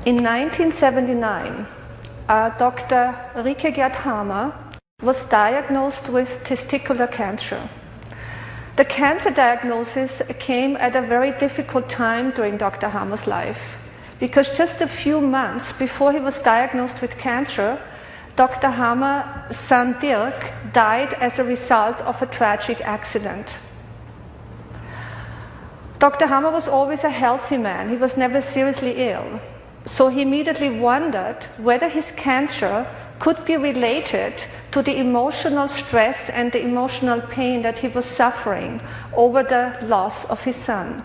In 1979, Dr. Rike Gerd-Hamer was diagnosed with testicular cancer. The cancer diagnosis came at a very difficult time during Dr. Hamer's life, because just a few months before he was diagnosed with cancer, Dr. Hamer's son Dirk died as a result of a tragic accident. Dr. Hamer was always a healthy man. He was never seriously ill. So he immediately wondered whether his cancer could be related to the emotional stress and the emotional pain that he was suffering over the loss of his son.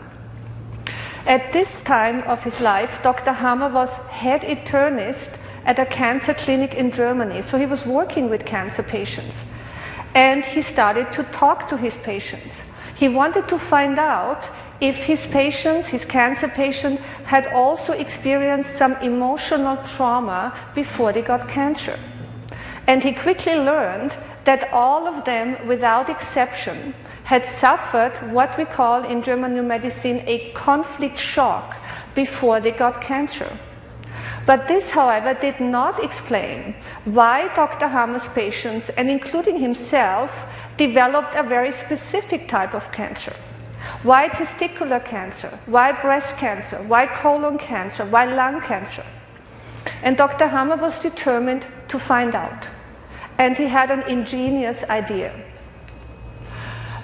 At this time of his life, Dr. Hamer was head internist at a cancer clinic in Germany. So he was working with cancer patients. And he started to talk to his patients. He wanted to find out if his patients, his cancer patient, had also experienced some emotional trauma before they got cancer. And he quickly learned that all of them, without exception, had suffered what we call in German new medicine a conflict shock before they got cancer. But this, however, did not explain why Dr. Hamer's patients, and including himself, developed a very specific type of cancer. Why testicular cancer? Why breast cancer? Why colon cancer? Why lung cancer? And Dr. Hamer was determined to find out. And he had an ingenious idea.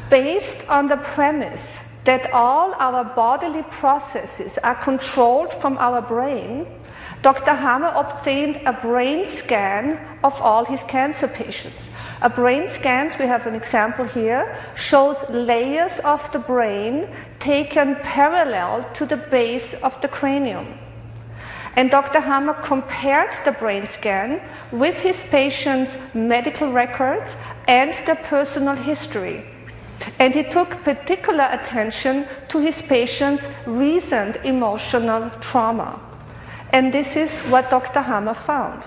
Based on the premise that all our bodily processes are controlled from our brain, Dr. Hamer obtained a brain scan of all his cancer patients. A brain scan, we have an example here, shows layers of the brain taken parallel to the base of the cranium. And Dr. Hamer compared the brain scan with his patients' medical records and their personal history. And he took particular attention to his patients' recent emotional trauma. And this is what Dr. Hamer found.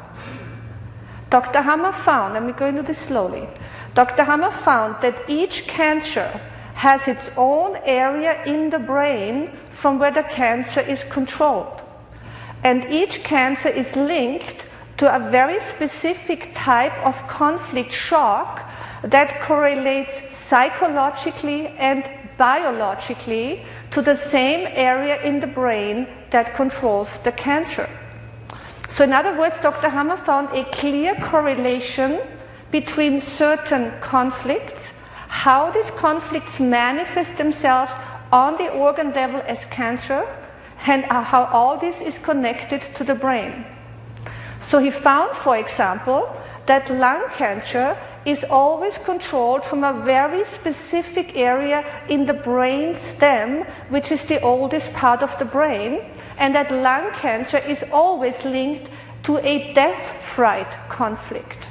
Dr. Hamer found, and we're going to do this slowly, Dr. Hamer found that each cancer has its own area in the brain from where the cancer is controlled. And each cancer is linked to a very specific type of conflict shock that correlates psychologically and biologically to the same area in the brain that controls the cancer. So in other words, Dr. Hamer found a clear correlation between certain conflicts, how these conflicts manifest themselves on the organ level as cancer, and how all this is connected to the brain. So he found, for example, that lung cancer is always controlled from a very specific area in the brain stem, which is the oldest part of the brain, and that lung cancer is always linked to a death fright conflict.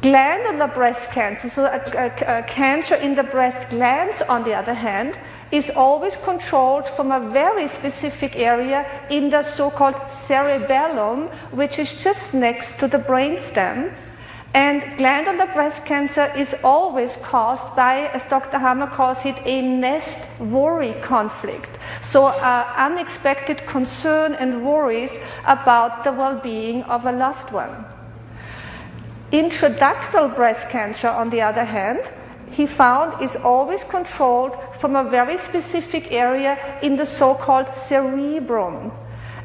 Glandular breast cancer, so a cancer in the breast glands, on the other hand, is always controlled from a very specific area in the so-called cerebellum, which is just next to the brainstem. And glandular breast cancer is always caused by, as Dr. Hamer calls it, a nest worry conflict. So unexpected concern and worries about the well-being of a loved one. Intraductal breast cancer, on the other hand, he found is always controlled from a very specific area in the so-called cerebrum.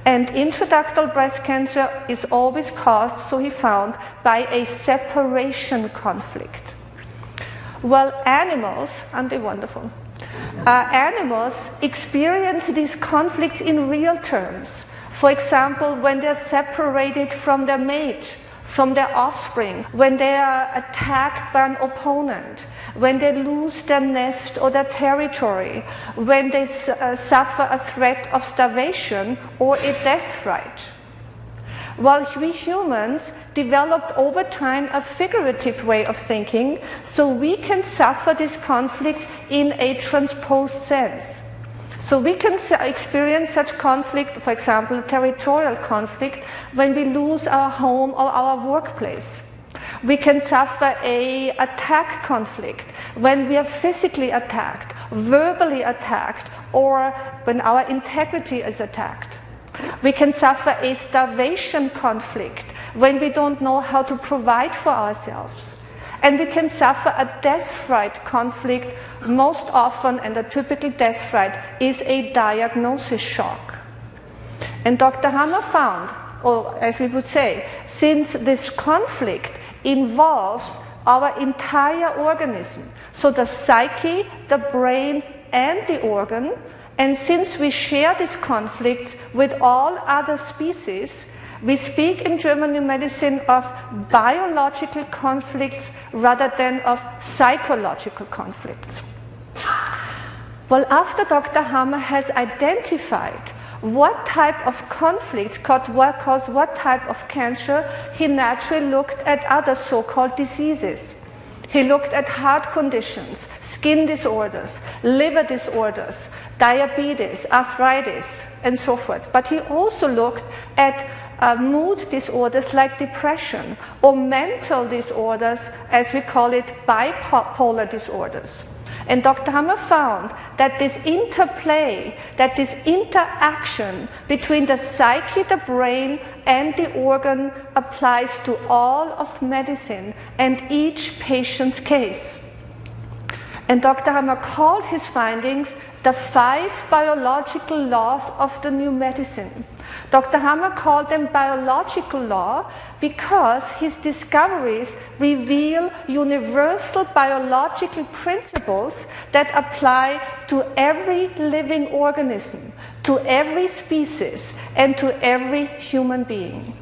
And intraductal breast cancer is always caused, so he found, by a separation conflict. Well, animals, aren't they wonderful? Animals experience these conflicts in real terms. For example, when they're separated from their mate, from their offspring, when they are attacked by an opponent, when they lose their nest or their territory, when they suffer a threat of starvation or a death fright. While we humans developed over time a figurative way of thinking, so we can suffer these conflicts in a transposed sense. So we can experience such conflict, for example, territorial conflict, when we lose our home or our workplace. We can suffer an attack conflict when we are physically attacked, verbally attacked, or when our integrity is attacked. We can suffer a starvation conflict when we don't know how to provide for ourselves. And we can suffer a death fright conflict most often, and a typical death fright is a diagnosis shock. And Dr. Hammer found, or as we would say, since this conflict involves our entire organism, so the psyche, the brain, and the organ, and since we share these conflicts with all other species, we speak in German New Medicine of biological conflicts rather than of psychological conflicts. Well, after Dr. Hammer has identified what type of conflicts cause what type of cancer, he naturally looked at other so-called diseases. He looked at heart conditions, skin disorders, liver disorders, diabetes, arthritis, and so forth. But he also looked at mood disorders like depression, or mental disorders, as we call it, bipolar disorders. And Dr. Hammer found that this interplay, that this interaction between the psyche, the brain, and the organ applies to all of medicine and each patient's case. And Dr. Hammer called his findings the 5 biological laws of the new medicine. Dr. Hammer called them biological law because his discoveries reveal universal biological principles that apply to every living organism, to every species, and to every human being.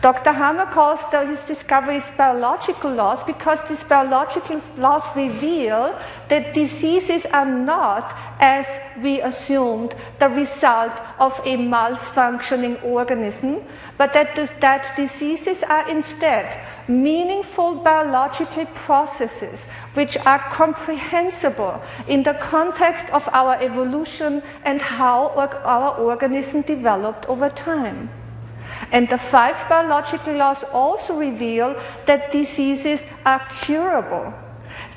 Dr. Hammer calls his discoveries biological laws because these biological laws reveal that diseases are not, as we assumed, the result of a malfunctioning organism, but that diseases are instead meaningful biological processes which are comprehensible in the context of our evolution and how our organism developed over time. And the 5 biological laws also reveal that diseases are curable.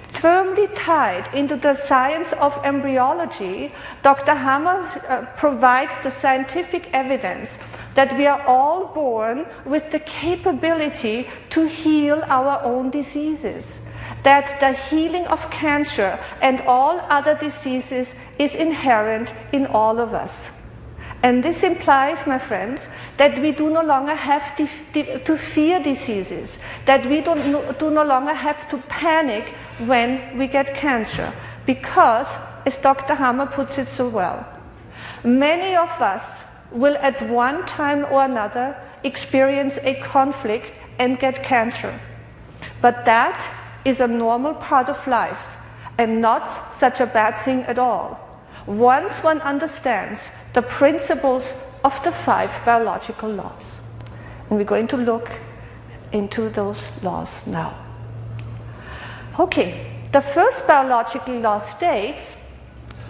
Firmly tied into the science of embryology, Dr. Hammer provides the scientific evidence that we are all born with the capability to heal our own diseases, that the healing of cancer and all other diseases is inherent in all of us. And this implies, my friends, that we do no longer have to fear diseases, that we do no longer have to panic when we get cancer, because, as Dr. Hammer puts it so well, many of us will at one time or another experience a conflict and get cancer. But that is a normal part of life and not such a bad thing at all, once one understands the principles of the 5 biological laws. And we're going to look into those laws now. Okay, the first biological law states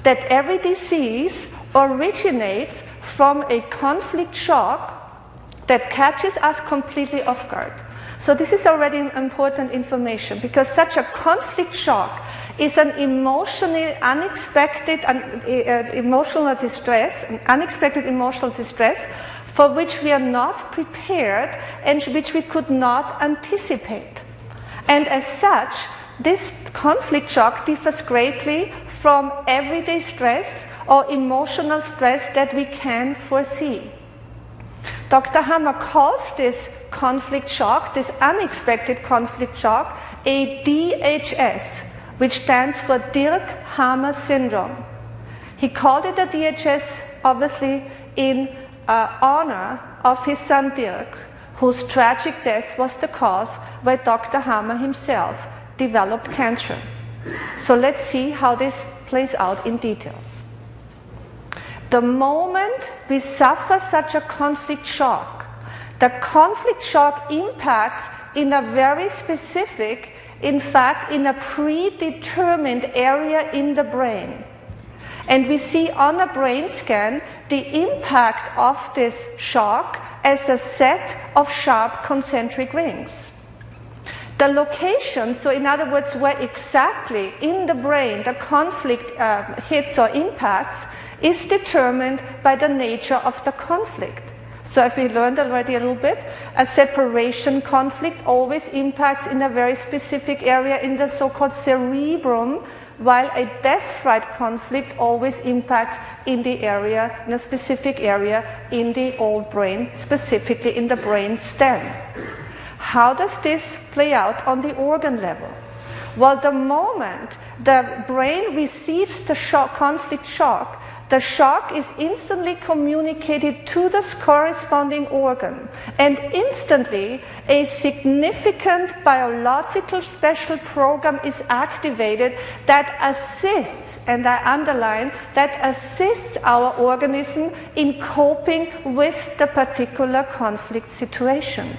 that every disease originates from a conflict shock that catches us completely off guard. So this is already important information, because such a conflict shock is an emotionally unexpected emotional distress, an unexpected emotional distress for which we are not prepared and which we could not anticipate. And as such, this conflict shock differs greatly from everyday stress or emotional stress that we can foresee. Dr. Hammer calls this conflict shock, this unexpected conflict shock, a DHS, which stands for Dirk-Hammer syndrome. He called it a DHS, obviously, in honor of his son Dirk, whose tragic death was the cause why Dr. Hammer himself developed cancer. So let's see how this plays out in details. The moment we suffer such a conflict shock, the conflict shock impacts in a very specific, in fact, in a predetermined area in the brain. And we see on a brain scan the impact of this shock as a set of sharp concentric rings. The location, so in other words, where exactly in the brain the conflict hits or impacts, is determined by the nature of the conflict. So if we learned already a little bit, a separation conflict always impacts in a very specific area in the so-called cerebrum, while a death-fright conflict always impacts in a specific area in the old brain, specifically in the brain stem. How does this play out on the organ level? Well, the moment the brain receives the conflict shock, the shock is instantly communicated to the corresponding organ, and instantly a significant biological special program is activated that assists, and I underline, that assists our organism in coping with the particular conflict situation.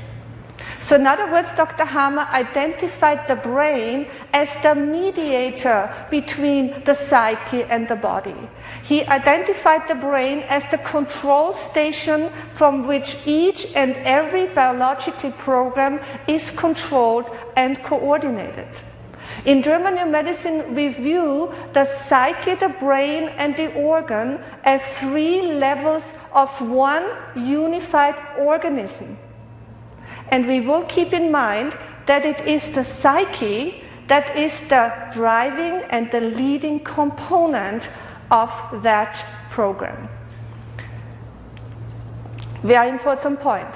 So in other words, Dr. Hammer identified the brain as the mediator between the psyche and the body. He identified the brain as the control station from which each and every biological program is controlled and coordinated. In German New Medicine, we view the psyche, the brain, and the organ as 3 levels of one unified organism. And we will keep in mind that it is the psyche that is the driving and the leading component of that program. Very important point.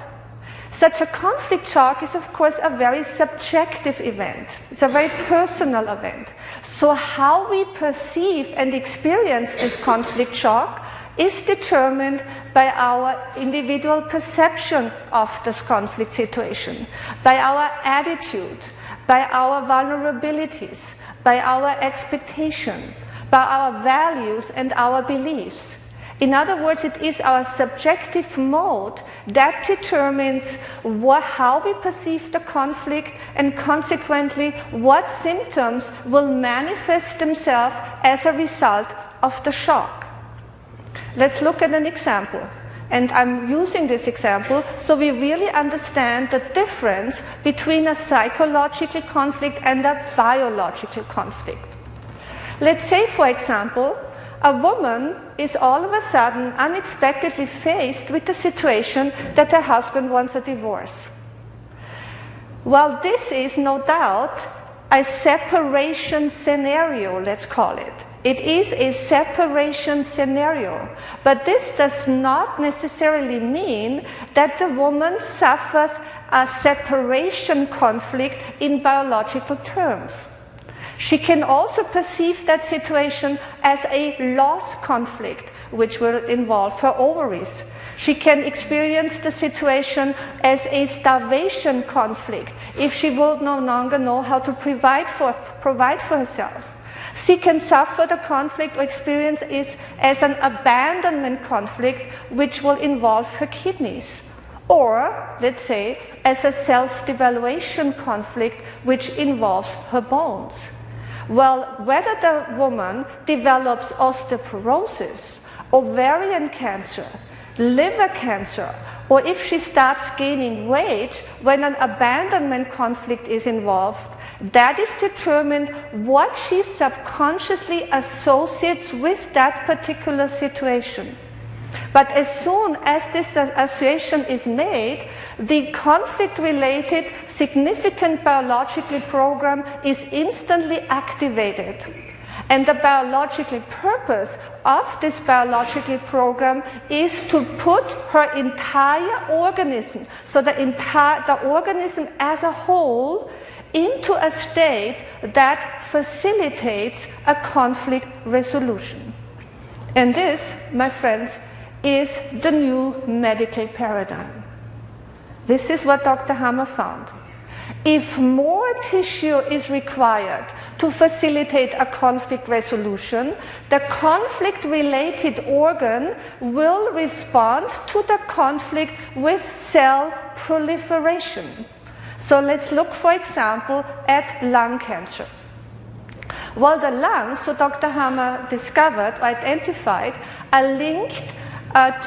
Such a conflict shock is, of course, a very subjective event. It's a very personal event. So how we perceive and experience this conflict shock is determined by our individual perception of this conflict situation, by our attitude, by our vulnerabilities, by our expectation, by our values and our beliefs. In other words, it is our subjective mode that determines how we perceive the conflict, and consequently what symptoms will manifest themselves as a result of the shock. Let's look at an example. And I'm using this example so we really understand the difference between a psychological conflict and a biological conflict. Let's say, for example, a woman is all of a sudden unexpectedly faced with the situation that her husband wants a divorce. Well, this is no doubt a separation scenario, let's call it. It is a separation scenario, but this does not necessarily mean that the woman suffers a separation conflict in biological terms. She can also perceive that situation as a loss conflict, which will involve her ovaries. She can experience the situation as a starvation conflict if she will no longer know how to provide for herself. She can suffer the conflict or experience it as an abandonment conflict, which will involve her kidneys. Or, let's say, as a self-devaluation conflict, which involves her bones. Well, whether the woman develops osteoporosis, ovarian cancer, liver cancer, or if she starts gaining weight when an abandonment conflict is involved, that is determined what she subconsciously associates with that particular situation. But as soon as this association is made, the conflict-related significant biological program is instantly activated. And the biological purpose of this biological program is to put her entire organism, so the organism as a whole, into a state that facilitates a conflict resolution. And this, my friends, is the new medical paradigm. This is what Dr. Hammer found. If more tissue is required to facilitate a conflict resolution, the conflict-related organ will respond to the conflict with cell proliferation. So let's look, for example, at lung cancer. Well, the lungs, so Dr. Hammer discovered, identified, are linked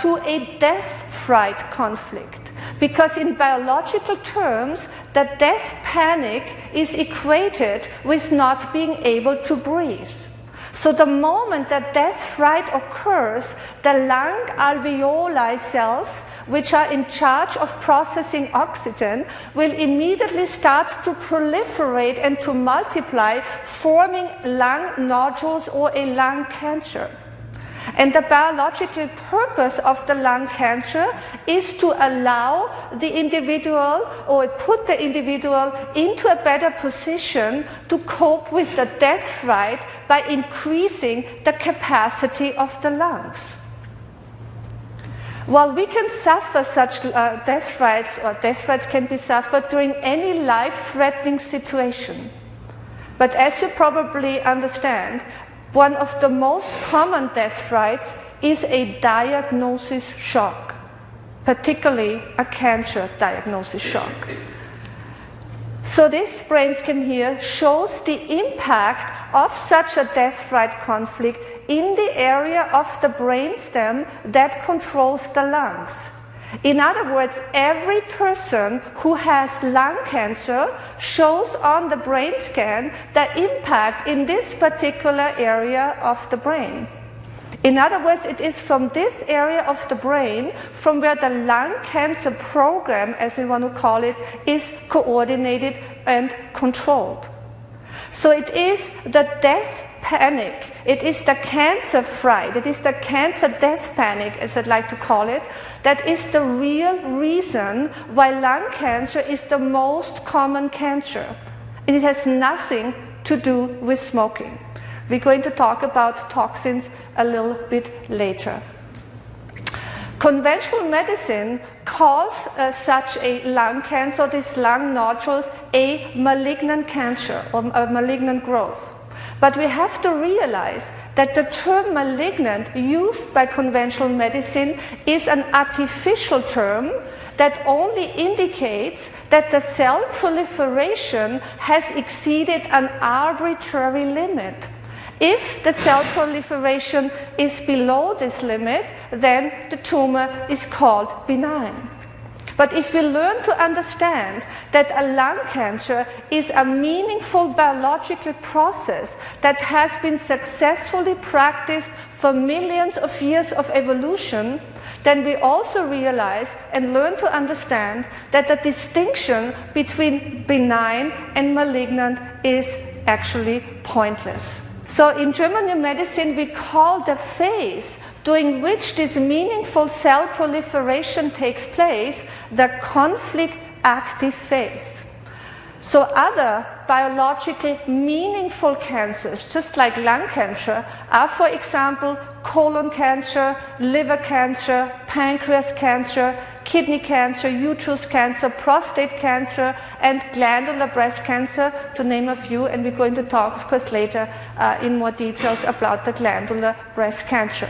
to a death-fright conflict. Because in biological terms, the death panic is equated with not being able to breathe. So the moment that death fright occurs, the lung alveoli cells, which are in charge of processing oxygen, will immediately start to proliferate and to multiply, forming lung nodules or a lung cancer. And the biological purpose of the lung cancer is to allow the individual or put the individual into a better position to cope with the death fright by increasing the capacity of the lungs. While we can suffer such death frights, or death frights can be suffered during any life-threatening situation. But as you probably understand, one of the most common death frights is a diagnosis shock, particularly a cancer diagnosis shock. So this brain scan here shows the impact of such a death fright conflict in the area of the brainstem that controls the lungs. In other words, every person who has lung cancer shows on the brain scan the impact in this particular area of the brain. In other words, it is from this area of the brain from where the lung cancer program, as we want to call it, is coordinated and controlled. So it is the death panic, it is the cancer fright, it is the cancer death panic, as I'd like to call it, that is the real reason why lung cancer is the most common cancer. And it has nothing to do with smoking. We're going to talk about toxins a little bit later. Conventional medicine calls such a lung cancer, these lung nodules, a malignant cancer or a malignant growth. But we have to realize that the term malignant used by conventional medicine is an artificial term that only indicates that the cell proliferation has exceeded an arbitrary limit. If the cell proliferation is below this limit, then the tumor is called benign. But if we learn to understand that a lung cancer is a meaningful biological process that has been successfully practiced for millions of years of evolution, then we also realize and learn to understand that the distinction between benign and malignant is actually pointless. So in German medicine, we call the phase during which this meaningful cell proliferation takes place the conflict active phase. So other biological meaningful cancers, just like lung cancer, are, for example, colon cancer, liver cancer, pancreas cancer, kidney cancer, uterus cancer, prostate cancer, and glandular breast cancer, to name a few. And we're going to talk, of course, later in more details about the glandular breast cancer.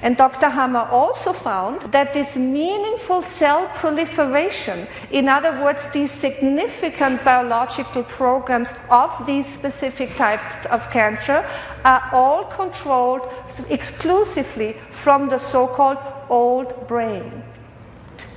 And Dr. Hammer also found that this meaningful cell proliferation, in other words, these significant biological programs of these specific types of cancer, are all controlled exclusively from the so-called old brain.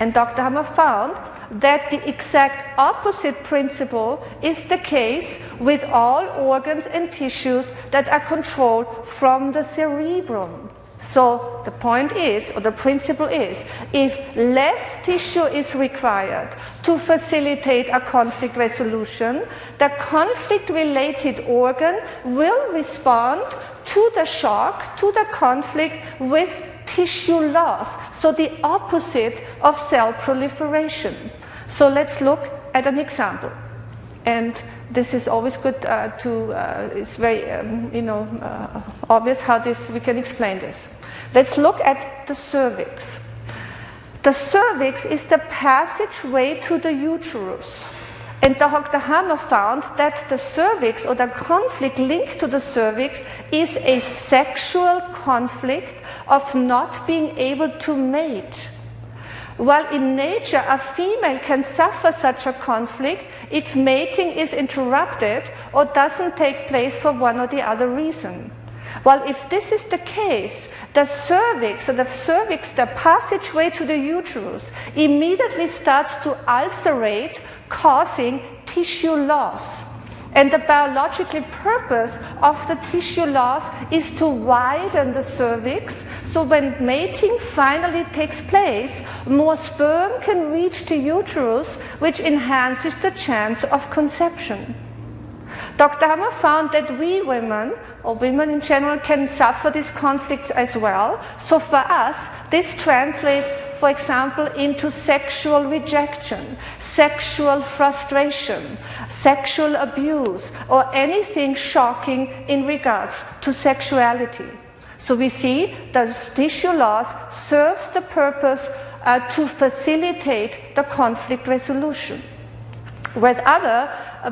And Dr. Hammer found that the exact opposite principle is the case with all organs and tissues that are controlled from the cerebrum. So the point is, or the principle is, if less tissue is required to facilitate a conflict resolution, the conflict-related organ will respond to the shock, to the conflict, with tissue loss. So the opposite of cell proliferation. So let's look at an example. And this is always good it's very, obvious how we can explain this. Let's look at the cervix. The cervix is the passageway to the uterus. And Dr. Hammer found that the cervix, or the conflict linked to the cervix, is a sexual conflict of not being able to mate. While in nature a female can suffer such a conflict if mating is interrupted or doesn't take place for one or the other reason. Well, if this is the case, the cervix, the passageway to the uterus, immediately starts to ulcerate, causing tissue loss. And the biological purpose of the tissue loss is to widen the cervix, so when mating finally takes place, more sperm can reach the uterus, which enhances the chance of conception. Dr. Hammer found that we women, or women in general, can suffer these conflicts as well. So for us, this translates, for example, into sexual rejection, sexual frustration, sexual abuse, or anything shocking in regards to sexuality. So we see that tissue loss serves the purpose to facilitate the conflict resolution. With other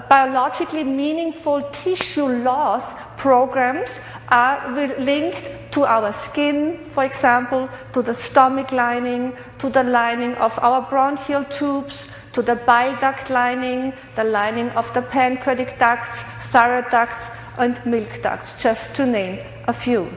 biologically meaningful tissue loss programs are linked to our skin, for example, to the stomach lining, to the lining of our bronchial tubes, to the bile duct lining, the lining of the pancreatic ducts, thyroid ducts, and milk ducts, just to name a few.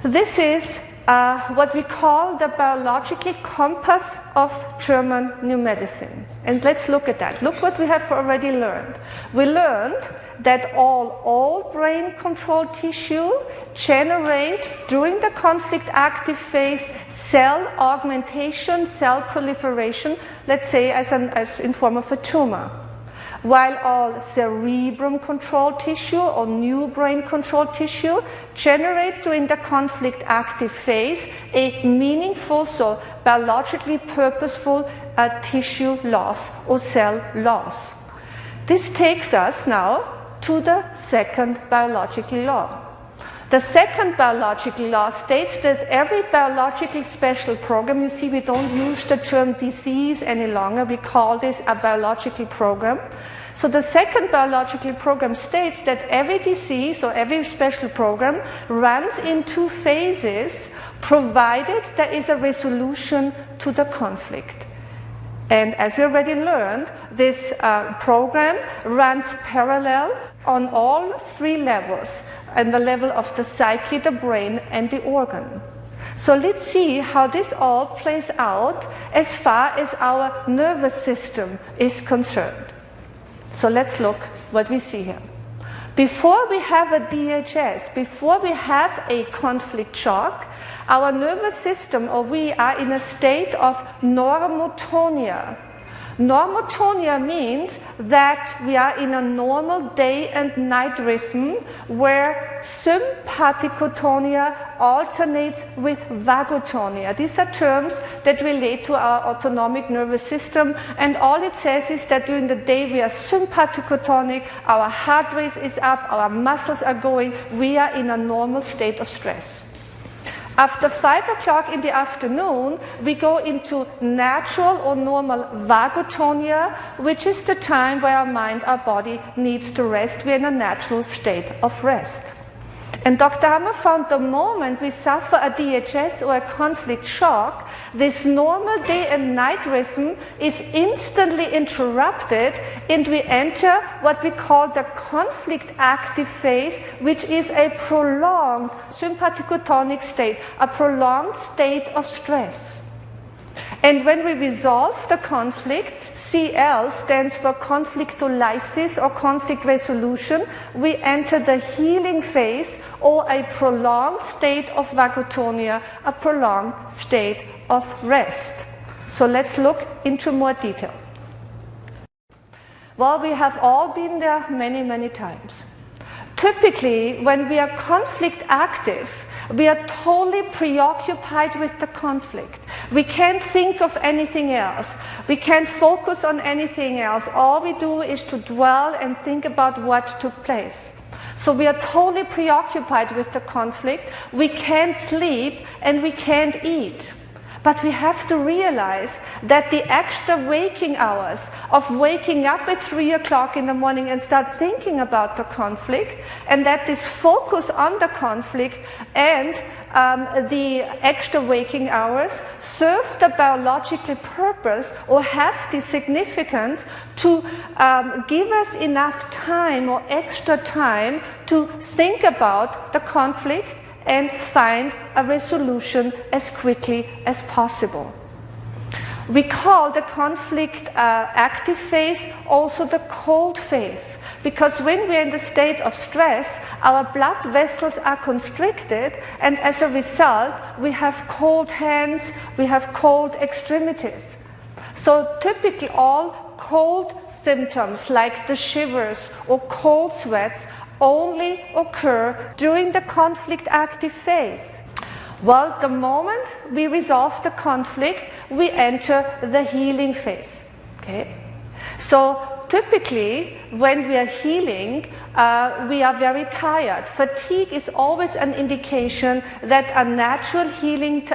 This is what we call the biological compass of German new medicine. And let's look at that. Look what we have already learned. We learned that all brain-controlled tissue generate, during the conflict active phase, cell augmentation, cell proliferation, let's say as in form of a tumor. While all cerebrum-controlled tissue or new brain-controlled tissue generate during the conflict active phase a meaningful, so biologically purposeful tissue loss or cell loss. This takes us now to the second biological law. The second biological law states that every biological special program, you see we don't use the term disease any longer, we call this a biological program. So the second biological program states that every disease or every special program runs in two phases, provided there is a resolution to the conflict. And as we already learned, this program runs parallel on all three levels, and the level of the psyche, the brain, and the organ. So let's see how this all plays out as far as our nervous system is concerned. So let's look what we see here. Before we have a DHS, before we have a conflict shock, our nervous system, or we are in a state of normotonia. Normotonia means that we are in a normal day and night rhythm where sympathikotonia alternates with vagotonia. These are terms that relate to our autonomic nervous system, and all it says is that during the day we are sympathicotonic, our heart rate is up, our muscles are going, we are in a normal state of stress. After 5 o'clock in the afternoon, we go into natural or normal vagotonia, which is the time where our mind, our body needs to rest. We're in a natural state of rest. And Dr. Hammer found the moment we suffer a DHS or a conflict shock, this normal day and night rhythm is instantly interrupted, and we enter what we call the conflict active phase, which is a prolonged sympathicotonic state, a prolonged state of stress. And when we resolve the conflict, CL stands for conflictolysis or conflict resolution, we enter the healing phase or a prolonged state of vagotonia, a prolonged state of rest. So let's look into more detail. Well, we have all been there many, many times. Typically, when we are conflict active, we are totally preoccupied with the conflict. We can't think of anything else. We can't focus on anything else. All we do is to dwell and think about what took place. So we are totally preoccupied with the conflict. We can't sleep and we can't eat. But we have to realize that the extra waking hours of waking up at 3 o'clock in the morning and start thinking about the conflict, and that this focus on the conflict and the extra waking hours serve the biological purpose or have the significance to give us enough time or extra time to think about the conflict and find a resolution as quickly as possible. We call the conflict active phase also the cold phase, because when we're in the state of stress, our blood vessels are constricted, and as a result, we have cold hands, we have cold extremities. So typically all cold symptoms like the shivers or cold sweats only occur during the conflict active phase. Well, the moment we resolve the conflict, we enter the healing phase. Okay? So typically, when we are healing, we are very tired. Fatigue is always an indication that a natural healing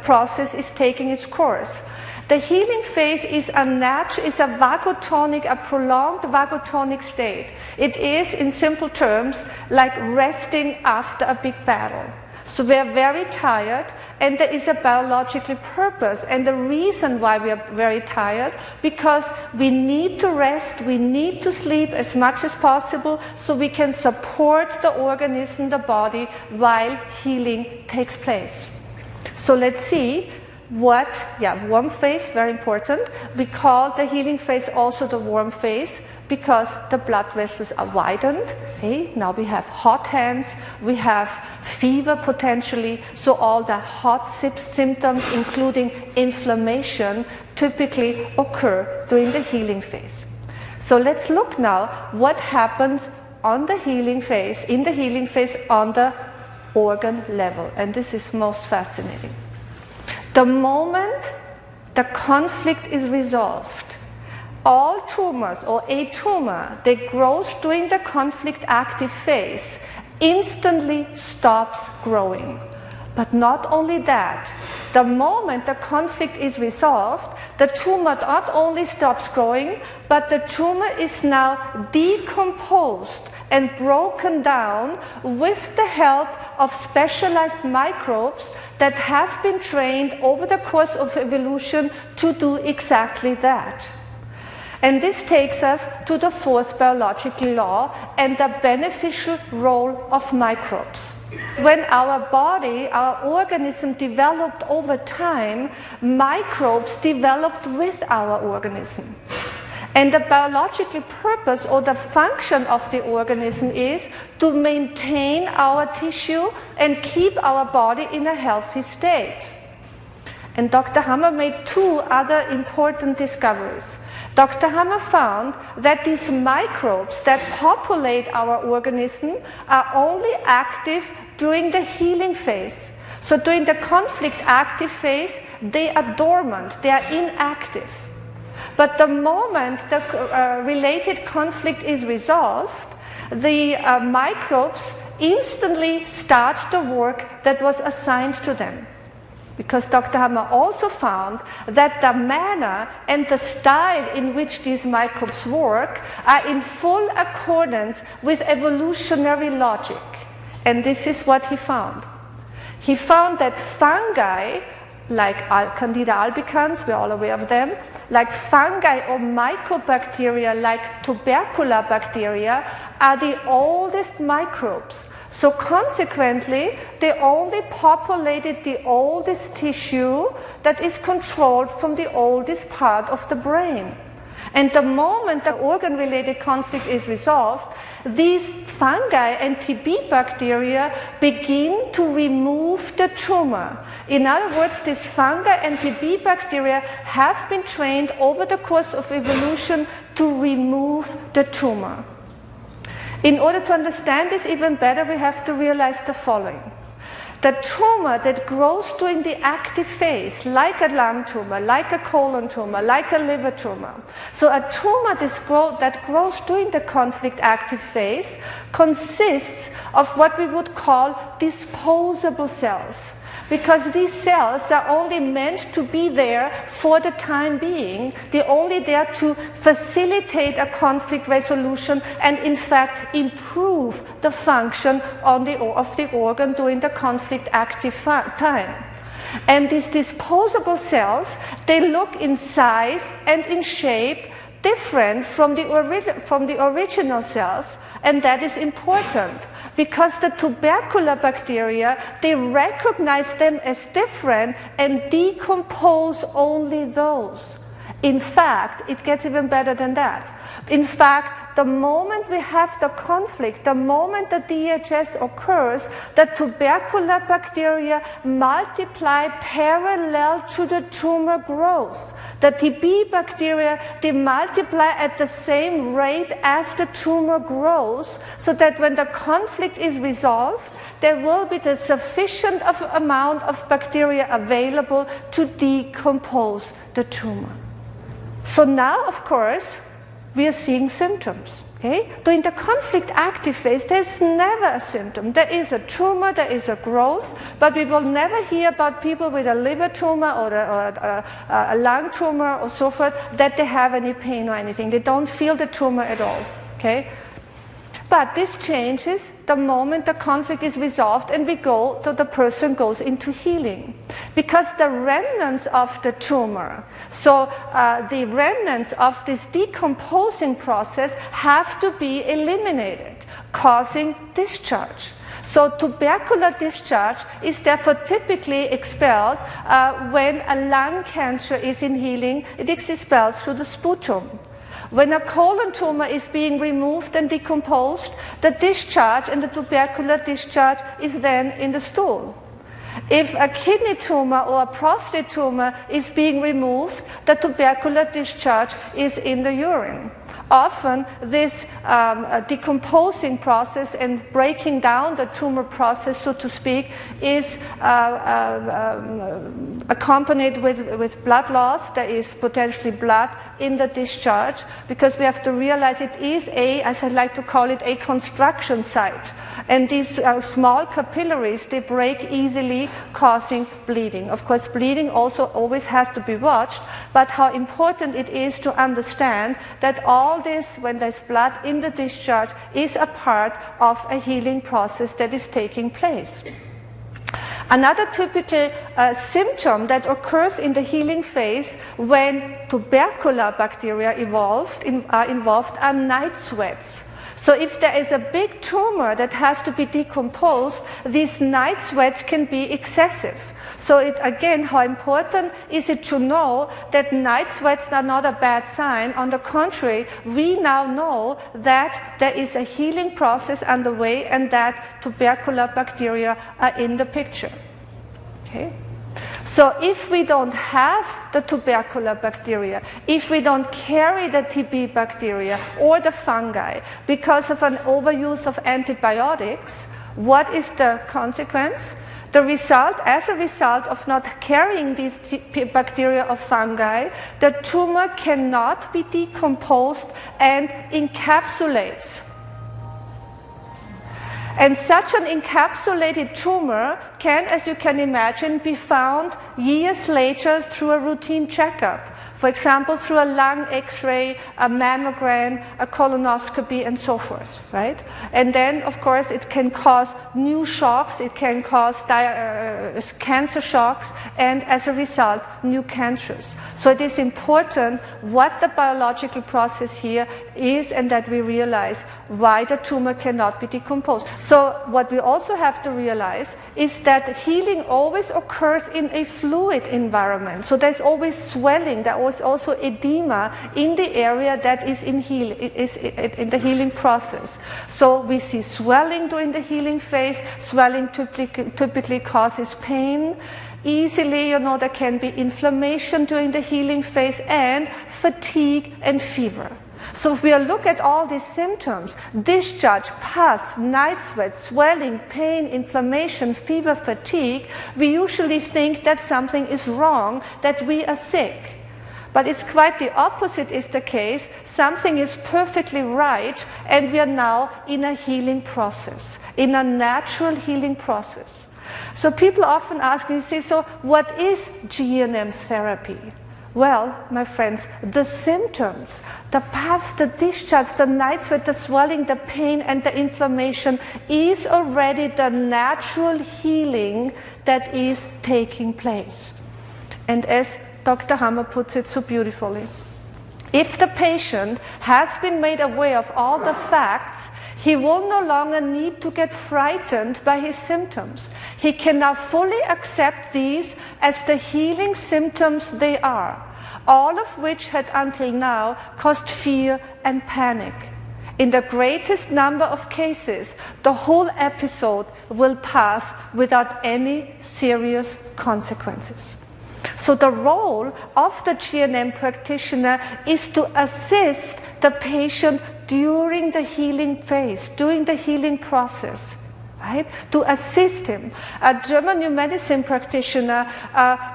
process is taking its course. The healing phase is a vagotonic, a prolonged vagotonic state. It is, in simple terms, like resting after a big battle. So we are very tired, and there is a biological purpose. And the reason why we are very tired, because we need to rest, we need to sleep as much as possible so we can support the organism, the body, while healing takes place. So let's see warm phase, very important. We call the healing phase also the warm phase because the blood vessels are widened. Okay? Now we have hot hands, we have fever potentially, so all the hot symptoms, including inflammation, typically occur during the healing phase. So let's look now what happens on the healing phase, in the healing phase on the organ level, and this is most fascinating. The moment the conflict is resolved, all tumors or a tumor that grows during the conflict active phase instantly stops growing. But not only that, the moment the conflict is resolved, the tumor not only stops growing, but the tumor is now decomposed and broken down with the help of specialized microbes that have been trained over the course of evolution to do exactly that. And this takes us to the fourth biological law and the beneficial role of microbes. When our body, our organism developed over time, microbes developed with our organism. And the biological purpose or the function of the organism is to maintain our tissue and keep our body in a healthy state. And Dr. Hammer made two other important discoveries. Dr. Hammer found that these microbes that populate our organism are only active during the healing phase. So during the conflict active phase, they are dormant, they are inactive. But the moment the related conflict is resolved, the microbes instantly start the work that was assigned to them. Because Dr. Hammer also found that the manner and the style in which these microbes work are in full accordance with evolutionary logic. And this is what he found. He found that fungi, like Candida albicans, we're all aware of them, like fungi or mycobacteria like tubercular bacteria are the oldest microbes. So consequently, they only populated the oldest tissue that is controlled from the oldest part of the brain. And the moment the organ-related conflict is resolved, these fungi and TB bacteria begin to remove the tumor. In other words, these fungi and TB bacteria have been trained over the course of evolution to remove the tumor. In order to understand this even better, we have to realize the following. The tumor that grows during the active phase, like a lung tumor, like a colon tumor, like a liver tumor. So a tumor that grows during the conflict active phase consists of what we would call disposable cells. Because these cells are only meant to be there for the time being. They're only there to facilitate a conflict resolution and in fact improve the function of the organ during the conflict active time. And these disposable cells, they look in size and in shape different from the original cells, and that is important. because the tubercular bacteria, they recognize them as different and decompose only those. In fact, it gets even better than that. In fact, the moment we have the conflict, the moment the DHS occurs, the tubercular bacteria multiply parallel to the tumor growth. The TB bacteria, they multiply at the same rate as the tumor grows, so that when the conflict is resolved, there will be the sufficient amount of bacteria available to decompose the tumor. So now, of course, we are seeing symptoms. Okay? During the conflict active phase, there's never a symptom. There is a tumor, there is a growth, but we will never hear about people with a liver tumor or a lung tumor or so forth that they have any pain or anything. They don't feel the tumor at all. Okay? But this changes the moment the conflict is resolved and the person goes into healing. Because the remnants of the tumor, the remnants of this decomposing process have to be eliminated, causing discharge. So tubercular discharge is therefore typically expelled when a lung cancer is in healing. It is expelled through the sputum. When a colon tumor is being removed and decomposed, the discharge and the tubercular discharge is then in the stool. If a kidney tumor or a prostate tumor is being removed, the tubercular discharge is in the urine. Often this decomposing process and breaking down the tumor process, so to speak, is accompanied with blood loss. There is potentially blood in the discharge, because we have to realize it is as I like to call it, a construction site. And these small capillaries, they break easily, causing bleeding. Of course, bleeding also always has to be watched, but how important it is to understand that all this, when there's blood in the discharge, is a part of a healing process that is taking place. Another typical symptom that occurs in the healing phase when tubercular bacteria are involved are night sweats. So if there is a big tumor that has to be decomposed, these night sweats can be excessive. So again, how important is it to know that night sweats are not a bad sign? On the contrary, we now know that there is a healing process underway and that tubercular bacteria are in the picture. Okay? So if we don't have the tubercular bacteria, if we don't carry the TB bacteria or the fungi because of an overuse of antibiotics, what is the consequence? The result, as a result of not carrying these bacteria or fungi, the tumor cannot be decomposed and encapsulates. And such an encapsulated tumor can, as you can imagine, be found years later through a routine checkup. For example, through a lung X-ray, a mammogram, a colonoscopy, and so forth, right? And then, of course, it can cause new shocks, it can cause cancer shocks, and as a result, new cancers. So it is important what the biological process here is, and that we realize why the tumor cannot be decomposed. So what we also have to realize is that healing always occurs in a fluid environment. So there's always swelling, there is also edema in the area that is in the healing process. So we see swelling during the healing phase. Swelling typically causes pain. Easily, there can be inflammation during the healing phase, and fatigue and fever. So if we look at all these symptoms, discharge, pus, night sweat, swelling, pain, inflammation, fever, fatigue, we usually think that something is wrong, that we are sick. But it's quite the opposite is the case. Something is perfectly right, and we are now in a healing process, in a natural healing process. So people often ask me, say, so what is GNM therapy? Well, my friends, the symptoms, the pus, the discharge, the night sweat, the swelling, the pain, and the inflammation is already the natural healing that is taking place. And as Dr. Hammer puts it so beautifully, if the patient has been made aware of all the facts, He will no longer need to get frightened by his symptoms. He can now fully accept these as the healing symptoms they are, all of which had until now caused fear and panic. In the greatest number of cases, the whole episode will pass without any serious consequences. So the role of the GNM practitioner is to assist the patient during the healing phase, during the healing process, right? To assist him. A German new medicine practitioner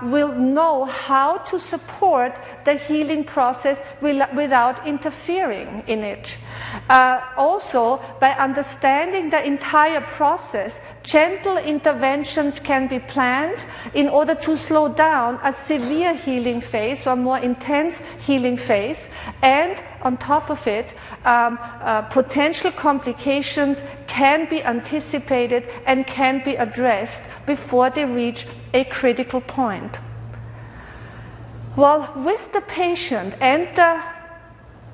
will know how to support the healing process without interfering in it. Also, by understanding the entire process, gentle interventions can be planned in order to slow down a severe healing phase or more intense healing phase, and on top of it, potential complications can be anticipated and can be addressed before they reach a critical point. Well, with the patient and the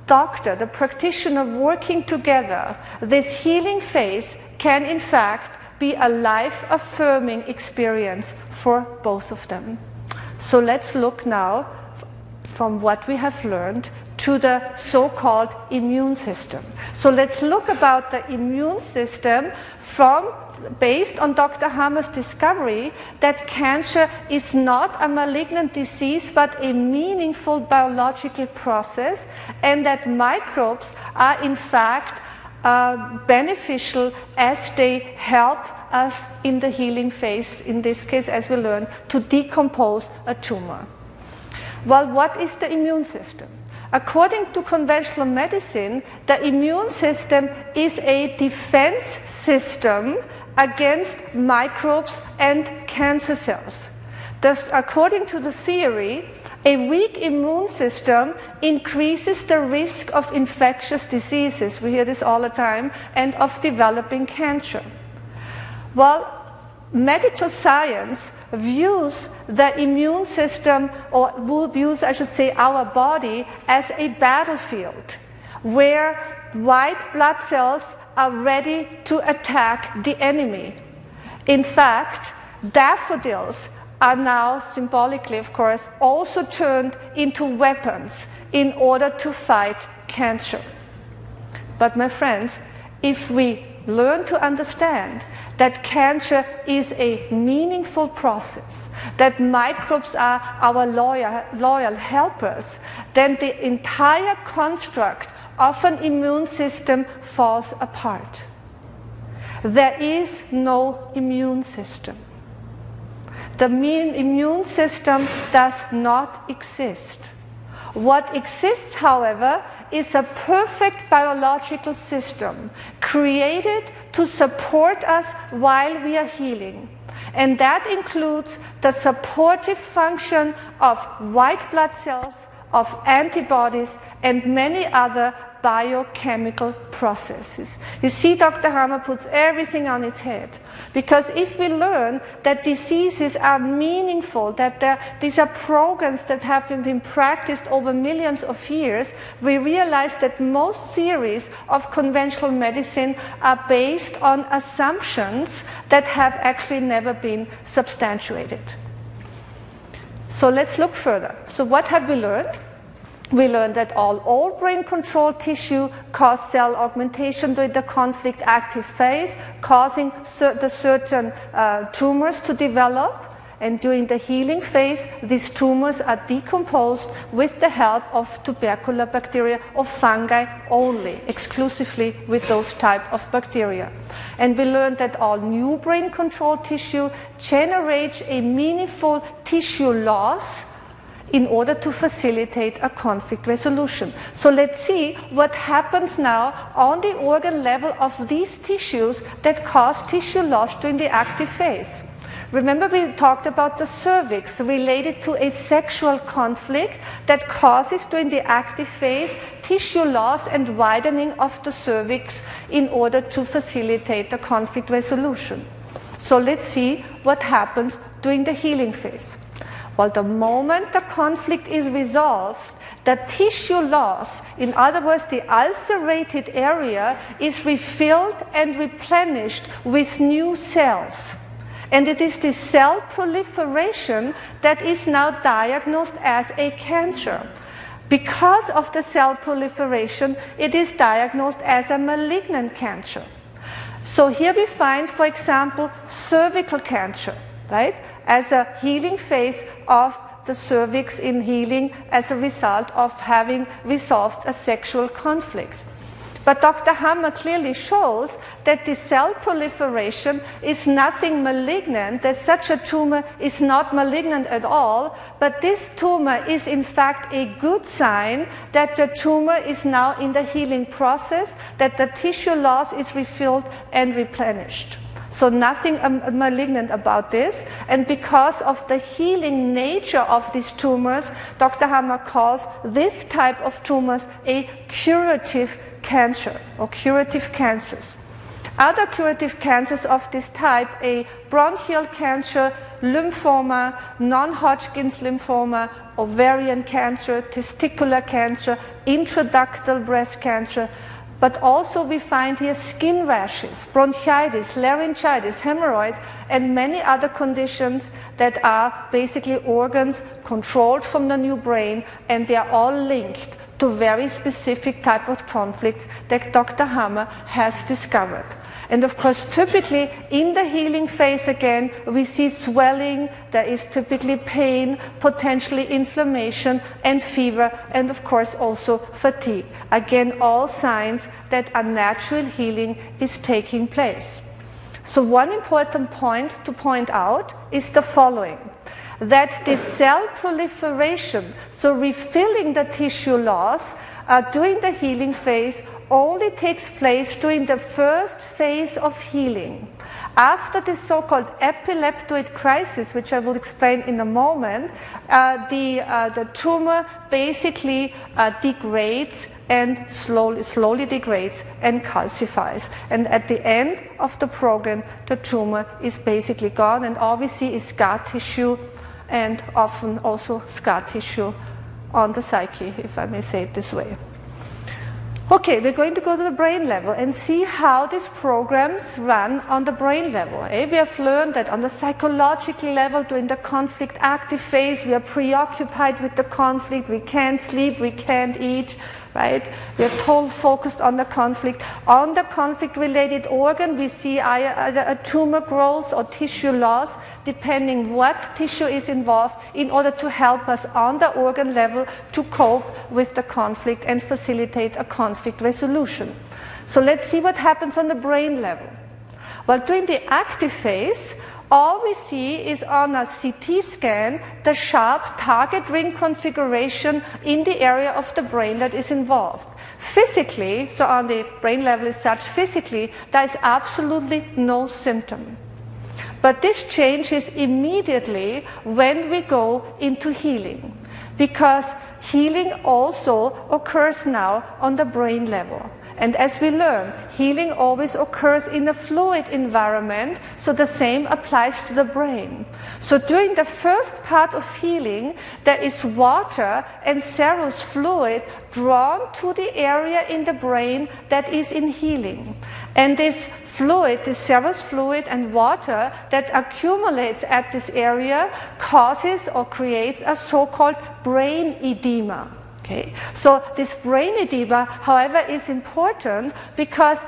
doctor, the practitioner working together, this healing phase can in fact be a life-affirming experience for both of them. So let's look now from what we have learned to the so-called immune system. So let's look about the immune system based on Dr. Hammer's discovery that cancer is not a malignant disease but a meaningful biological process, and that microbes are in fact beneficial as they help us in the healing phase, in this case, as we learned, to decompose a tumor. Well, what is the immune system? According to conventional medicine, the immune system is a defense system against microbes and cancer cells. Thus, according to the theory, a weak immune system increases the risk of infectious diseases, we hear this all the time, and of developing cancer. Well, medical science views the immune system, or views, I should say, our body as a battlefield where white blood cells are ready to attack the enemy. In fact, daffodils are now, symbolically of course, also turned into weapons in order to fight cancer. But my friends, if we learn to understand that cancer is a meaningful process, that microbes are our loyal helpers, then the entire construct of an immune system falls apart. There is no immune system. The immune system does not exist. What exists, however, is a perfect biological system created to support us while we are healing. And that includes the supportive function of white blood cells, of antibodies, and many other biochemical processes. You see, Dr. Hammer puts everything on its head. Because if we learn that diseases are meaningful, that these are programs that have been practiced over millions of years, we realize that most theories of conventional medicine are based on assumptions that have actually never been substantiated. So let's look further. So what have we learned? We learned that all brain control tissue cause cell augmentation during the conflict active phase, causing the certain tumors to develop. And during the healing phase, these tumors are decomposed with the help of tubercular bacteria or fungi only, exclusively with those type of bacteria. And we learned that all new brain control tissue generates a meaningful tissue loss in order to facilitate a conflict resolution. So let's see what happens now on the organ level of these tissues that cause tissue loss during the active phase. Remember, we talked about the cervix related to a sexual conflict that causes during the active phase tissue loss and widening of the cervix in order to facilitate the conflict resolution. So let's see what happens during the healing phase. Well, the moment the conflict is resolved, the tissue loss, in other words, the ulcerated area, is refilled and replenished with new cells. And it is this cell proliferation that is now diagnosed as a cancer. Because of the cell proliferation, it is diagnosed as a malignant cancer. So here we find, for example, cervical cancer, right, as a healing phase of the cervix in healing as a result of having resolved a sexual conflict. But Dr. Hammer clearly shows that the cell proliferation is nothing malignant, that such a tumor is not malignant at all, but this tumor is in fact a good sign that the tumor is now in the healing process, that the tissue loss is refilled and replenished. So nothing malignant about this, and because of the healing nature of these tumors, Dr. Hammer calls this type of tumors a curative cancer or curative cancers. Other curative cancers of this type, a bronchial cancer, lymphoma, non-Hodgkin's lymphoma, ovarian cancer, testicular cancer, intraductal breast cancer, but also we find here skin rashes, bronchitis, laryngitis, hemorrhoids, and many other conditions that are basically organs controlled from the new brain, and they are all linked to very specific type of conflicts that Dr. Hammer has discovered. And of course, typically in the healing phase again, we see swelling, there is typically pain, potentially inflammation and fever, and of course also fatigue. Again, all signs that a natural healing is taking place. So one important point to point out is the following, that the cell proliferation, so refilling the tissue loss during the healing phase, only takes place during the first phase of healing. After the so-called epileptoid crisis, which I will explain in a moment, the tumor basically degrades and slowly degrades and calcifies. And at the end of the program, the tumor is basically gone, and all we see is scar tissue and often also scar tissue on the psyche, if I may say it this way. Okay, we're going to go to the brain level and see how these programs run on the brain level. We have learned that on the psychological level, during the conflict active phase, we are preoccupied with the conflict, we can't sleep, we can't eat, right? We are totally focused on the conflict. On the conflict-related organ, we see either a tumor growth or tissue loss, depending what tissue is involved, in order to help us on the organ level to cope with the conflict and facilitate a conflict resolution. So let's see what happens on the brain level. Well, during the active phase, all we see is on a CT scan the sharp target ring configuration in the area of the brain that is involved. Physically, so on the brain level as such, physically, there is absolutely no symptom. But this changes immediately when we go into healing, because healing also occurs now on the brain level. And as we learn, healing always occurs in a fluid environment, so the same applies to the brain. So during the first part of healing, there is water and serous fluid drawn to the area in the brain that is in healing. And this fluid, this serous fluid and water that accumulates at this area causes or creates a so-called brain edema. Okay. So this brain edema, however, is important because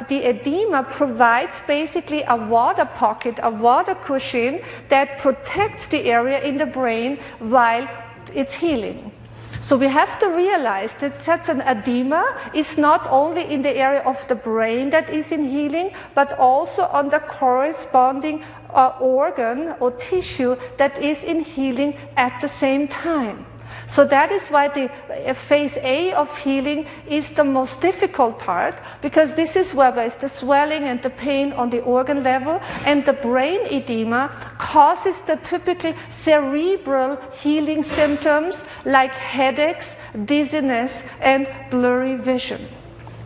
the edema provides basically a water pocket, a water cushion that protects the area in the brain while it's healing. So we have to realize that such an edema is not only in the area of the brain that is in healing, but also on the corresponding organ or tissue that is in healing at the same time. So that is why the phase A of healing is the most difficult part, because this is where there is the swelling and the pain on the organ level, and the brain edema causes the typical cerebral healing symptoms like headaches, dizziness, and blurry vision.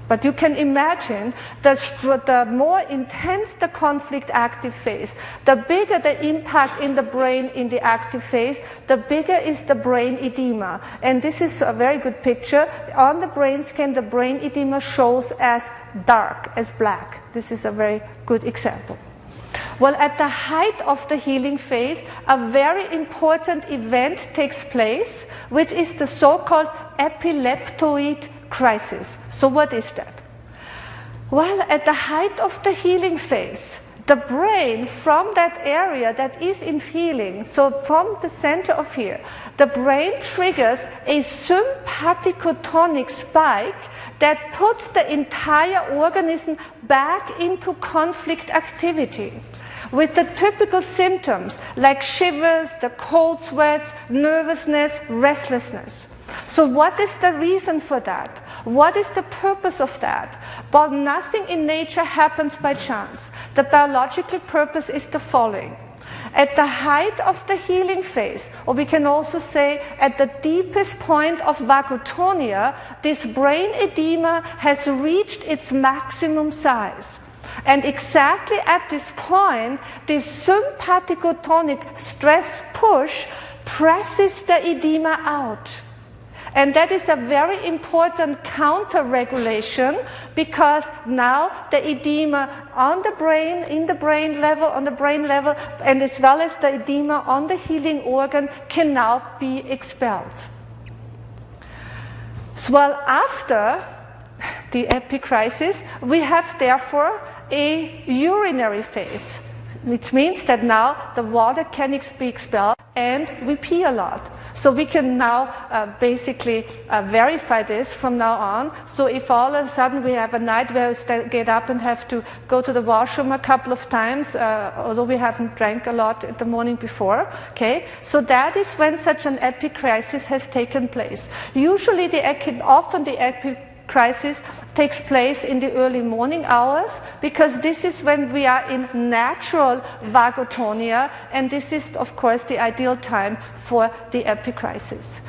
But you can imagine the more intense the conflict active phase, the bigger the impact in the brain in the active phase, the bigger is the brain edema. And this is a very good picture. On the brain scan, the brain edema shows as dark, as black. This is a very good example. Well, at the height of the healing phase, a very important event takes place, which is the so-called epileptoid crisis. So what is that? Well, at the height of the healing phase, the brain from that area that is in healing, so from the center of here, the brain triggers a sympathicotonic spike that puts the entire organism back into conflict activity, with the typical symptoms like shivers, the cold sweats, nervousness, restlessness. So what is the reason for that? What is the purpose of that? Well, nothing in nature happens by chance. The biological purpose is the following. At the height of the healing phase, or we can also say at the deepest point of vagotonia, this brain edema has reached its maximum size. And exactly at this point, this sympathicotonic stress push presses the edema out. And that is a very important counter-regulation, because now the edema on the brain, on the brain level, and as well as the edema on the healing organ can now be expelled. So, well, after the epicrisis, we have therefore a urinary phase, which means that now the water can be expelled and we pee a lot. So we can now basically verify this from now on. So if all of a sudden we have a night where we get up and have to go to the washroom a couple of times, although we haven't drank a lot the morning before, okay? So that is when such an epicrisis has taken place. Usually often the epicrisis takes place in the early morning hours, because this is when we are in natural vagotonia, and this is, of course, the ideal time for the epicrisis.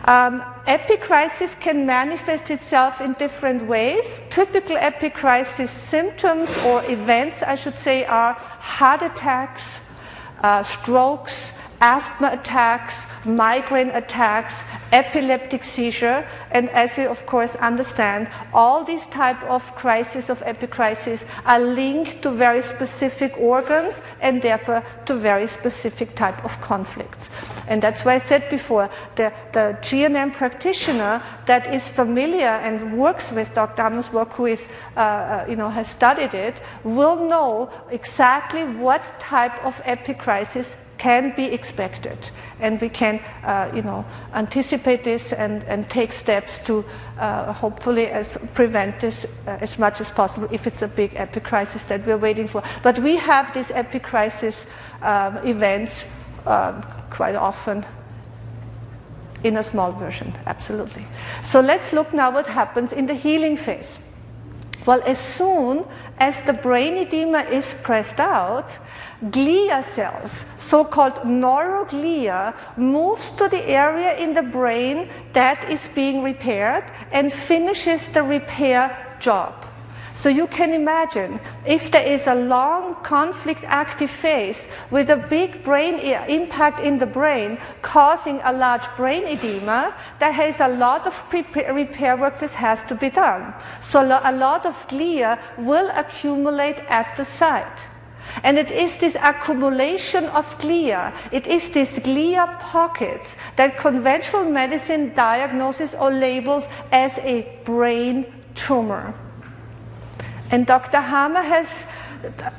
Epicrisis can manifest itself in different ways. Typical epicrisis symptoms, or events, I should say, are heart attacks, strokes, asthma attacks, migraine attacks, epileptic seizure, and as we of course understand, all these type of crises, of epicrisis, are linked to very specific organs and therefore to very specific type of conflicts. And that's why I said before, the GNM practitioner that is familiar and works with Dr. Hammer's work, who is, has studied it, will know exactly what type of epicrisis can be expected, and we can, anticipate this and take steps to hopefully prevent this as much as possible if it's a big epicrisis that we're waiting for. But we have these epicrisis events quite often in a small version, absolutely. So let's look now what happens in the healing phase. Well, as soon as the brain edema is pressed out, glia cells, so-called neuroglia, moves to the area in the brain that is being repaired and finishes the repair job. So you can imagine, if there is a long conflict active phase with a big brain impact in the brain causing a large brain edema, there is a lot of repair work that has to be done. So a lot of glia will accumulate at the site. And it is this accumulation of glia, it is these glia pockets that conventional medicine diagnoses or labels as a brain tumor. And Dr. Hammer has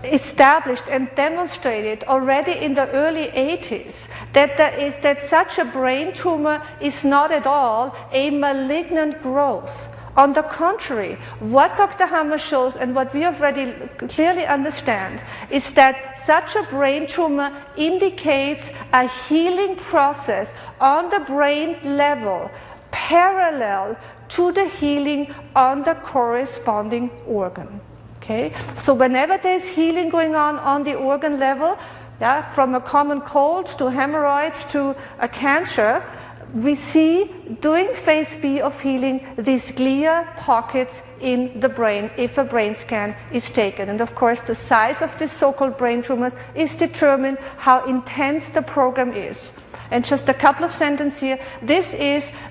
established and demonstrated already in the early 80s that such a brain tumor is not at all a malignant growth. On the contrary, what Dr. Hammer shows and what we already clearly understand is that such a brain tumor indicates a healing process on the brain level parallel to the healing on the corresponding organ. Okay? So whenever there's healing going on the organ level, from a common cold to hemorrhoids to a cancer, we see during phase B of healing, these clear pockets in the brain if a brain scan is taken. And of course, the size of these so-called brain tumors is determined how intense the program is. And just a couple of sentences here. This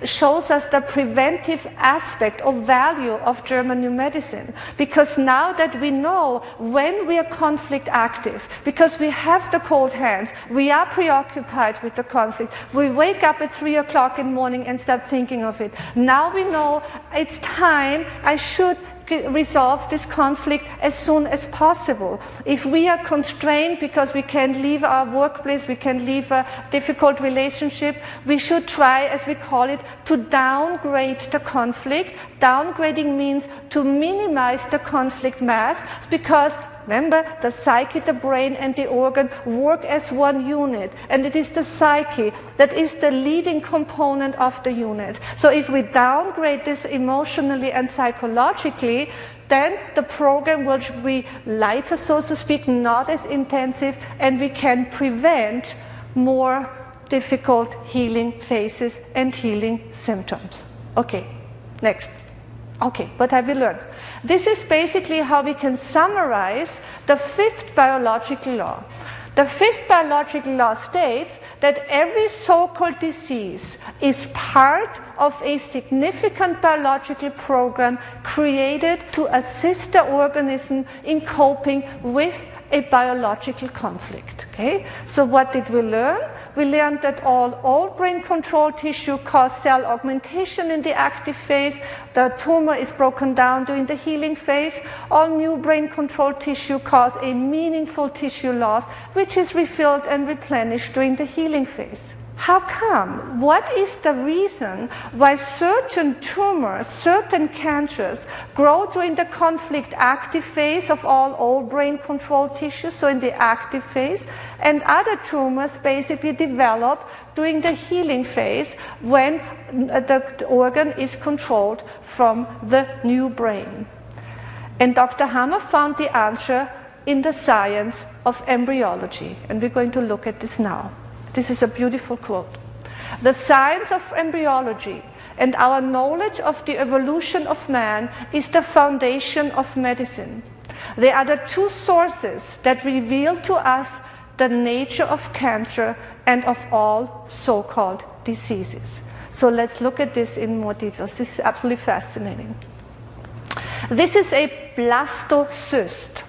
shows us the preventive aspect or value of German new medicine. Because now that we know when we are conflict active, because we have the cold hands, we are preoccupied with the conflict, we wake up at 3 o'clock in the morning and start thinking of it. Now we know it's time, I should resolve this conflict as soon as possible. If we are constrained because we can't leave our workplace, we can't leave a difficult relationship, we should try, as we call it, to downgrade the conflict. Downgrading means to minimize the conflict mass, because remember, the psyche, the brain, and the organ work as one unit. And it is the psyche that is the leading component of the unit. So if we downgrade this emotionally and psychologically, then the program will be lighter, so to speak, not as intensive, and we can prevent more difficult healing phases and healing symptoms. Okay, next. Okay, what have we learned? This is basically how we can summarize the fifth biological law. The fifth biological law states that every so-called disease is part of a significant biological program created to assist the organism in coping with a biological conflict. Okay? So what did we learn? We learned that all old brain control tissue cause cell augmentation in the active phase. The tumor is broken down during the healing phase. All new brain control tissue cause a meaningful tissue loss, which is refilled and replenished during the healing phase. How come? What is the reason why certain tumors, certain cancers grow during the conflict active phase of all old brain control tissues, so in the active phase, and other tumors basically develop during the healing phase when the organ is controlled from the new brain? And Dr. Hammer found the answer in the science of embryology, and we're going to look at this now. This is a beautiful quote. The science of embryology and our knowledge of the evolution of man is the foundation of medicine. They are the two sources that reveal to us the nature of cancer and of all so-called diseases. So let's look at this in more details. This is absolutely fascinating. This is a blastocyst.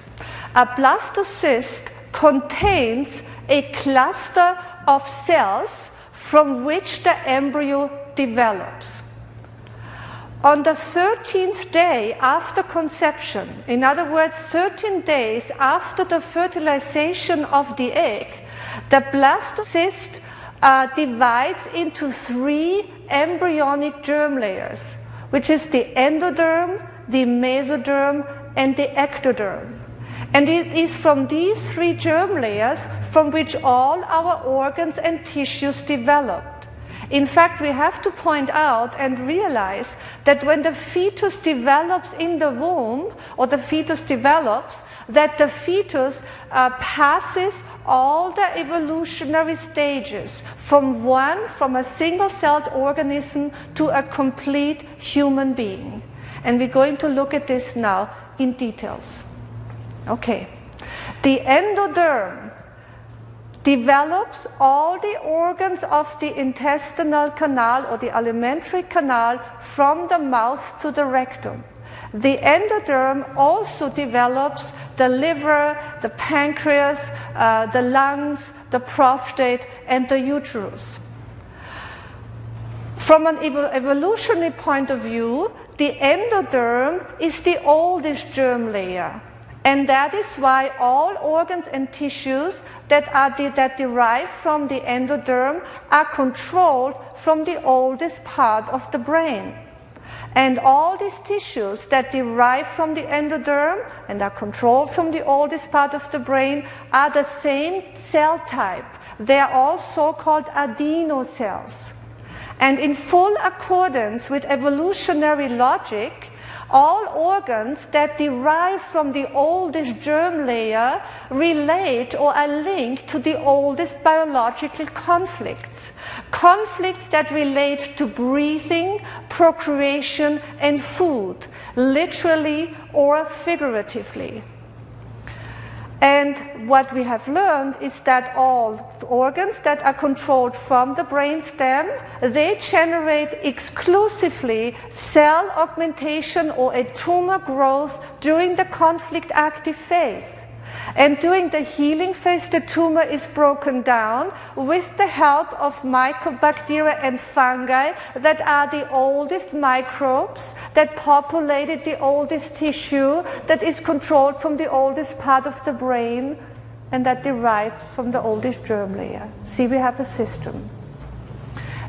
A blastocyst contains a cluster of cells from which the embryo develops. On the 13th day after conception, in other words, 13 days after the fertilization of the egg, the blastocyst divides into 3 embryonic germ layers, which is the endoderm, the mesoderm, and the ectoderm. And it is from these 3 germ layers from which all our organs and tissues developed. In fact, we have to point out and realize that when the fetus develops in the womb, or the fetus develops, that the fetus passes all the evolutionary stages from a single-celled organism to a complete human being. And we're going to look at this now in details. Okay, the endoderm develops all the organs of the intestinal canal or the alimentary canal from the mouth to the rectum. The endoderm also develops the liver, the pancreas, the lungs, the prostate, and the uterus. From an evolutionary point of view, the endoderm is the oldest germ layer. And that is why all organs and tissues that derive from the endoderm are controlled from the oldest part of the brain. And all these tissues that derive from the endoderm and are controlled from the oldest part of the brain are the same cell type. They are all so-called adenocells. And in full accordance with evolutionary logic, All organs that derive from the oldest germ layer relate or are linked to the oldest biological conflicts. Conflicts that relate to breathing, procreation, and food, literally or figuratively. And what we have learned is that all organs that are controlled from the brainstem, they generate exclusively cell augmentation or a tumor growth during the conflict active phase. And during the healing phase, the tumor is broken down with the help of mycobacteria and fungi that are the oldest microbes that populated the oldest tissue that is controlled from the oldest part of the brain and that derives from the oldest germ layer. See, we have a system.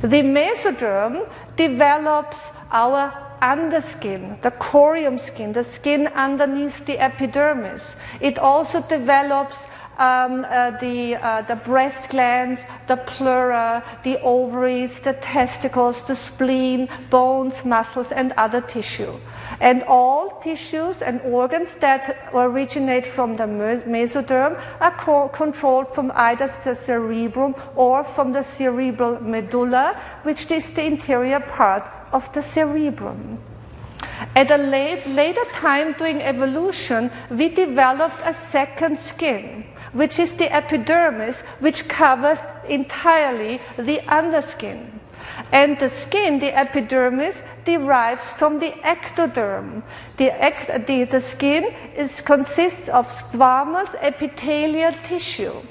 The mesoderm develops our underskin, the corium skin, the skin underneath the epidermis. It also develops the breast glands, the pleura, the ovaries, the testicles, the spleen, bones, muscles, and other tissue. And all tissues and organs that originate from the mesoderm are controlled from either the cerebrum or from the cerebral medulla, which is the interior part of the cerebrum. At a later time during evolution, we developed a second skin, which is the epidermis, which covers entirely the underskin. And the skin, the epidermis, derives from the ectoderm. The skin consists of squamous epithelial tissue.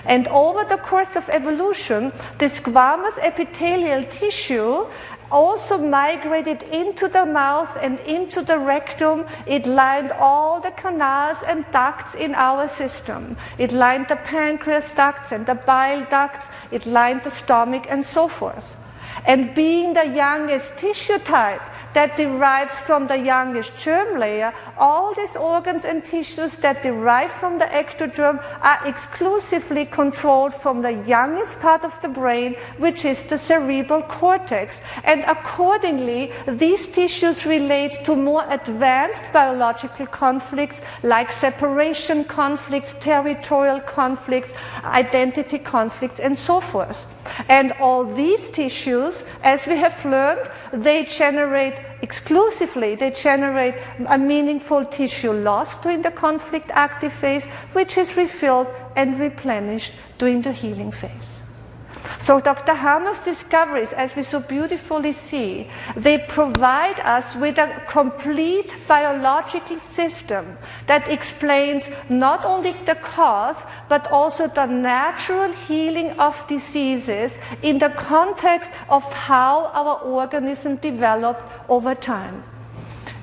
And over the course of evolution, the squamous epithelial tissue also migrated into the mouth and into the rectum. It lined all the canals and ducts in our system. It lined the pancreas ducts and the bile ducts. It lined the stomach and so forth. And being the youngest tissue type that derives from the youngest germ layer, all these organs and tissues that derive from the ectoderm are exclusively controlled from the youngest part of the brain, which is the cerebral cortex. And accordingly, these tissues relate to more advanced biological conflicts like separation conflicts, territorial conflicts, identity conflicts, and so forth. And all these tissues, as we have learned, they generate a meaningful tissue loss during the conflict active phase, which is refilled and replenished during the healing phase. So Dr. Hammer's discoveries, as we so beautifully see, they provide us with a complete biological system that explains not only the cause, but also the natural healing of diseases in the context of how our organism developed over time.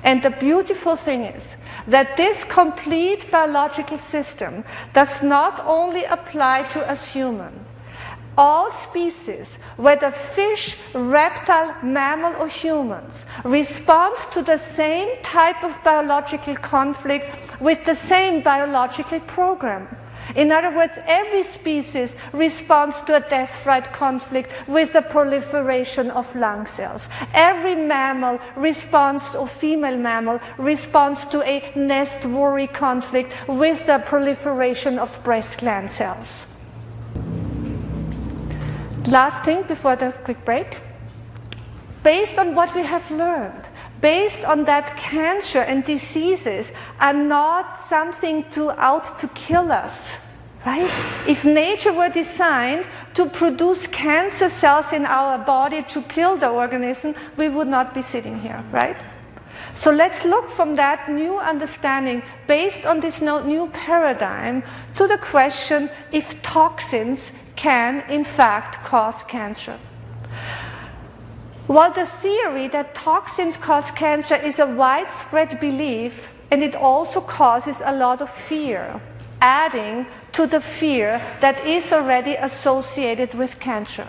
And the beautiful thing is that this complete biological system does not only apply to us humans. All species, whether fish, reptile, mammal, or humans, respond to the same type of biological conflict with the same biological program. In other words, every species responds to a death-fright conflict with the proliferation of lung cells. Every mammal responds, or female mammal, responds to a nest worry conflict with the proliferation of breast gland cells. Last thing before the quick break. Based on what we have learned, based on that cancer and diseases are not something out to kill us, right? If nature were designed to produce cancer cells in our body to kill the organism, we would not be sitting here, right? So let's look from that new understanding, based on this new paradigm, to the question if toxins can, in fact, cause cancer. While the theory that toxins cause cancer is a widespread belief, and it also causes a lot of fear, adding to the fear that is already associated with cancer.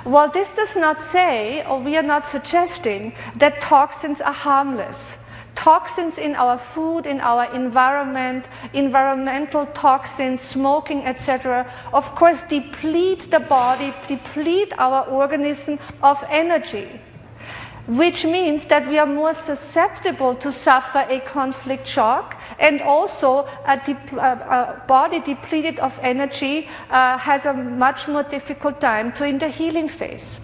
While this does not say, or we are not suggesting, that toxins are harmless. Toxins in our food, in our environment, environmental toxins, smoking, etc., of course deplete the body, deplete our organism of energy. which means that we are more susceptible to suffer a conflict shock, and also a body depleted of energy has a much more difficult time to in the healing phase.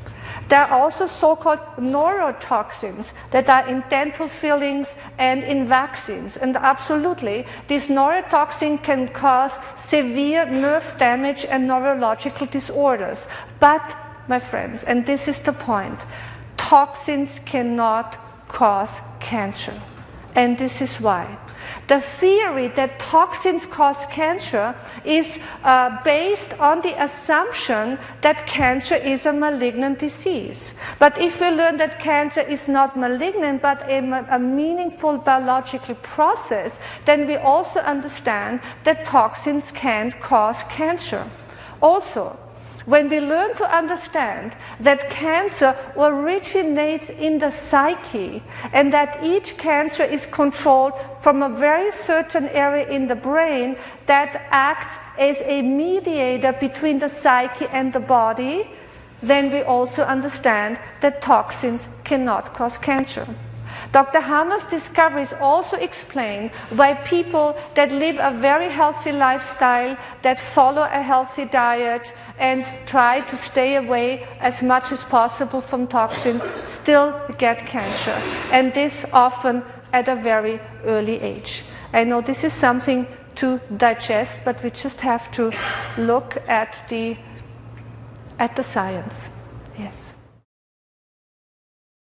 There are also so-called neurotoxins that are in dental fillings and in vaccines. And absolutely, this neurotoxin can cause severe nerve damage and neurological disorders. But, my friends, and this is the point, toxins cannot cause cancer. And this is why. The theory that toxins cause cancer is based on the assumption that cancer is a malignant disease. But if we learn that cancer is not malignant but a meaningful biological process, then we also understand that toxins can't cause cancer. Also, when we learn to understand that cancer originates in the psyche and that each cancer is controlled from a very certain area in the brain that acts as a mediator between the psyche and the body, then we also understand that toxins cannot cause cancer. Dr. Hammer's discoveries also explain why people that live a very healthy lifestyle, that follow a healthy diet, and try to stay away as much as possible from toxins still get cancer. And this often at a very early age. I know this is something to digest, but we just have to look at the science. Yes.